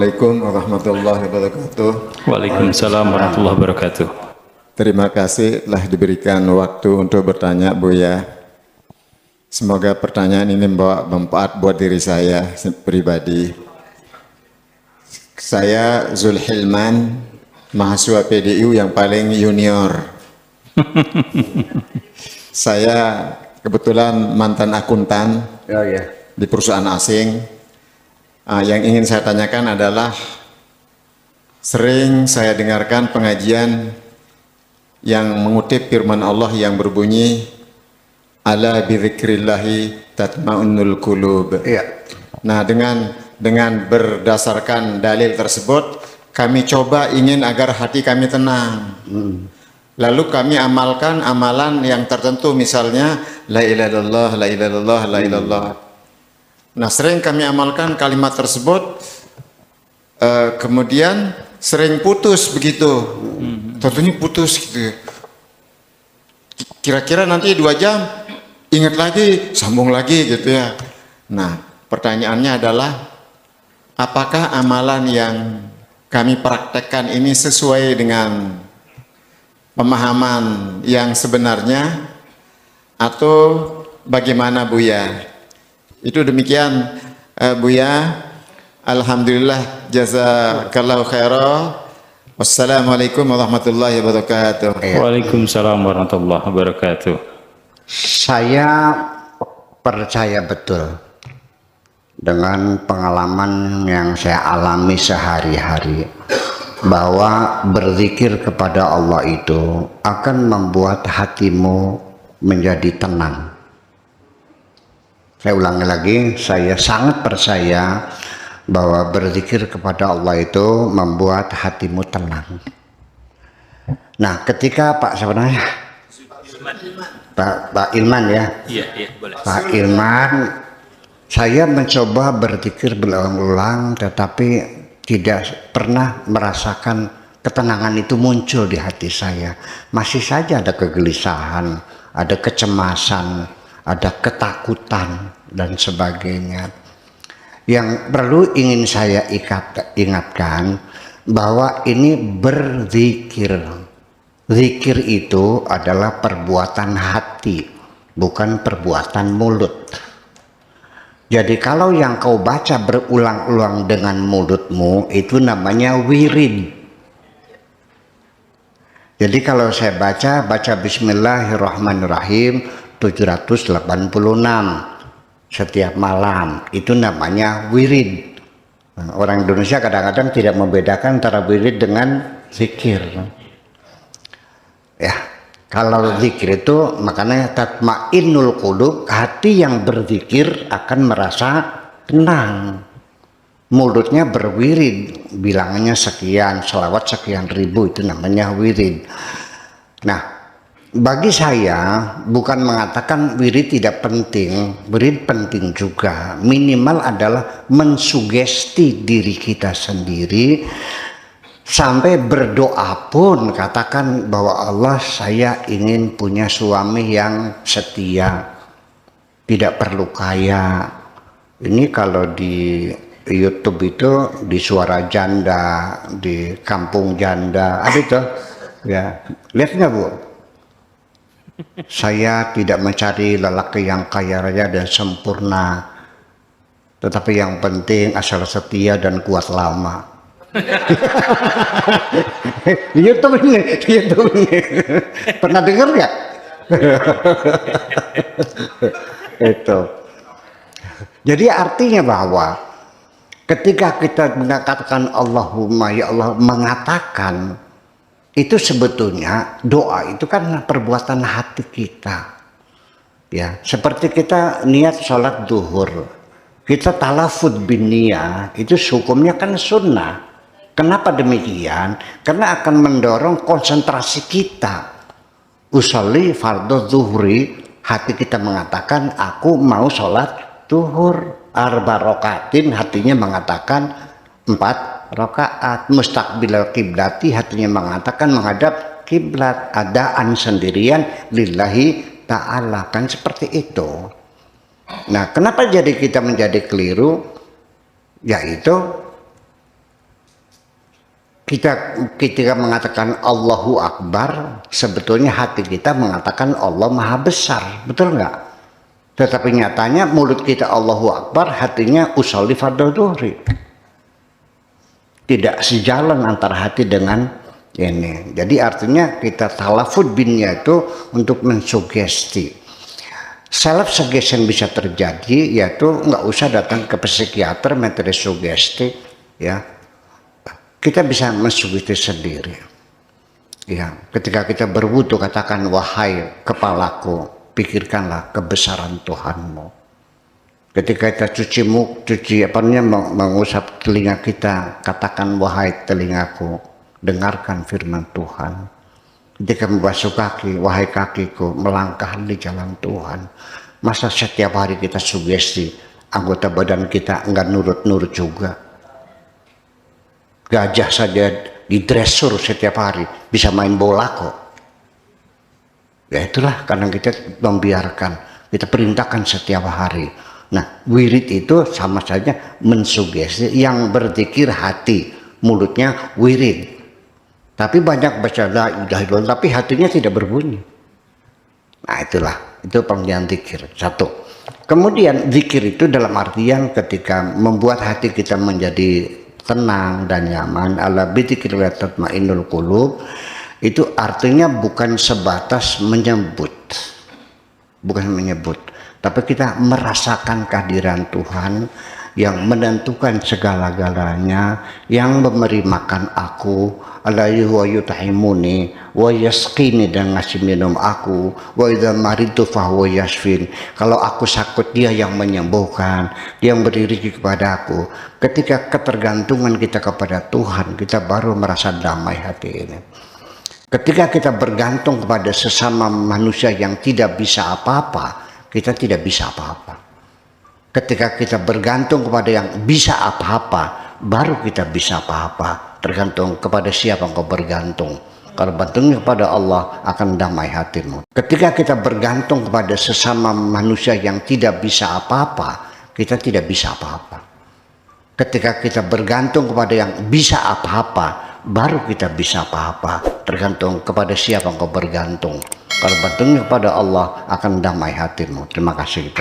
Assalamualaikum warahmatullahi wabarakatuh. Waalaikumsalam warahmatullahi wabarakatuh. Terima kasih telah diberikan waktu untuk bertanya, Buya. Semoga pertanyaan ini membawa manfaat buat diri saya pribadi. Saya Zulhilman, mahasiswa PDIU yang paling junior. Saya kebetulan mantan akuntan di perusahaan asing. Yang ingin saya tanyakan adalah, sering saya dengarkan pengajian yang mengutip firman Allah yang berbunyi, ala bidzikrillahi tatma'unnul qulub. Nah, dengan berdasarkan dalil tersebut, kami coba ingin agar hati kami tenang. Lalu kami amalkan amalan yang tertentu, misalnya la ilaha illallah, la ilaha illallah, la ilaha illallah. Nah, sering kami amalkan kalimat tersebut, kemudian sering putus begitu. Tentunya putus gitu. Kira-kira nanti 2 jam ingat lagi, sambung lagi gitu ya. Nah, pertanyaannya adalah, apakah amalan yang kami praktekkan ini sesuai dengan pemahaman yang sebenarnya atau bagaimana, Buya? Itu demikian, Buya. Alhamdulillah, jazakallahu khairan. Wassalamualaikum warahmatullahi wabarakatuh. Waalaikumsalam warahmatullahi wabarakatuh. Saya percaya betul dengan pengalaman yang saya alami sehari-hari bahwa berzikir kepada Allah itu akan membuat hatimu menjadi tenang. Saya ulangi lagi, saya sangat percaya bahwa berzikir kepada Allah itu membuat hatimu tenang. Nah, ketika Pak sebenarnya Pak Ilman ya, Boleh. Pak Ilman, saya mencoba berzikir berulang-ulang, tetapi tidak pernah merasakan ketenangan itu muncul di hati saya. Masih saja ada kegelisahan, ada kecemasan, ada ketakutan dan sebagainya. Yang perlu ingin saya ingatkan bahwa ini berzikir. Zikir itu adalah perbuatan hati, bukan perbuatan mulut. Jadi kalau yang kau baca berulang-ulang dengan mulutmu itu namanya wirid. Jadi kalau saya baca Bismillahirrahmanirrahim 786 setiap malam, itu namanya wirid. Orang Indonesia kadang-kadang tidak membedakan antara wirid dengan zikir. Ya, kalau zikir itu makanya tatmainnul qulub, hati yang berzikir akan merasa tenang. Mulutnya berwirid, bilangannya sekian, selawat sekian ribu, itu namanya wirid. Nah, bagi saya bukan mengatakan wirid tidak penting, wirid penting juga. Minimal adalah mensugesti diri kita sendiri. Sampai berdoa pun katakan bahwa Allah, saya ingin punya suami yang setia, tidak perlu kaya. Ini kalau di YouTube itu di Suara Janda, di Kampung Janda, ada itu ya, lihat nggak Bu? Saya tidak mencari lelaki yang kaya raya dan sempurna, tetapi yang penting asal setia dan kuat lama. Di YouTube ini. Pernah dengar nggak? Itu. Jadi artinya bahwa ketika kita mengatakan Allahumma ya Allah, mengatakan itu sebetulnya doa itu kan perbuatan hati kita. Ya, seperti kita niat sholat duhur, kita talafud bin niyah, itu hukumnya kan sunnah. Kenapa demikian? Karena akan mendorong konsentrasi kita. Usolli fardhu zuhri, hati kita mengatakan aku mau sholat duhur, arba rokaatin, hatinya mengatakan 4 rakaat. Mustaqbilal kiblati, hatinya mengatakan menghadap kiblat. Adaan sendirian lillahi ta'ala, kan seperti itu. Nah, kenapa jadi kita menjadi keliru? Yaitu kita ketika mengatakan Allahu Akbar, sebetulnya hati kita mengatakan Allah Maha Besar, betul nggak? Tetapi nyatanya mulut kita Allahu Akbar, hatinya usolli fardhu dhuhri. Tidak sejalan antara hati dengan ini. Jadi artinya kita talafud binnya itu untuk mensugesti. Self suggestion bisa terjadi, yaitu nggak usah datang ke psikiater metode sugesti, ya. Kita bisa mensugesti sendiri. Ya, ketika kita berwudu katakan wahai kepalaku, pikirkanlah kebesaran Tuhanmu. Ketika kita mengusap telinga kita, katakan wahai telingaku, dengarkan firman Tuhan. Ketika membasuh kaki, wahai kakiku, melangkah di jalan Tuhan. Masa setiap hari kita sugesti, anggota badan kita enggak nurut-nurut juga. Gajah saja didresur setiap hari, bisa main bola kok. Ya itulah karena kita membiarkan, kita perintahkan setiap hari. Nah, wirid itu sama saja mensugesti, yang berzikir hati, mulutnya wirid. Tapi banyak baca la ilaha illallah, tapi hatinya tidak berbunyi. Nah itulah, itu panggilan zikir. Satu. Kemudian zikir itu dalam artian ketika membuat hati kita menjadi tenang dan nyaman, ala bidzikrillah tatmainnul qulub, itu artinya bukan sebatas menyebut, tapi kita merasakan kehadiran Tuhan yang menentukan segala-galanya, yang memberi makan aku, alaihi wa yut'imuni wa yasqini, dan ngasih minum aku, wa idza maritu fahuwa yashfin. Kalau aku sakit dia yang menyembuhkan, dia yang beri rezeki kepada aku. Ketika ketergantungan kita kepada Tuhan, kita baru merasa damai hati ini. Ketika kita bergantung kepada sesama manusia yang tidak bisa apa-apa, kita tidak bisa apa-apa. Ketika kita bergantung kepada yang bisa apa-apa, baru kita bisa apa-apa. Tergantung kepada siapa engkau bergantung. Kalau bergantung kepada Allah, akan damai hatimu. Ketika kita bergantung kepada sesama manusia yang tidak bisa apa-apa, kita tidak bisa apa-apa. Ketika kita bergantung kepada yang bisa apa-apa, baru kita bisa apa-apa. Tergantung kepada siapa engkau bergantung. Kalau bergantung kepada Allah, akan damai hatimu. Terima kasih.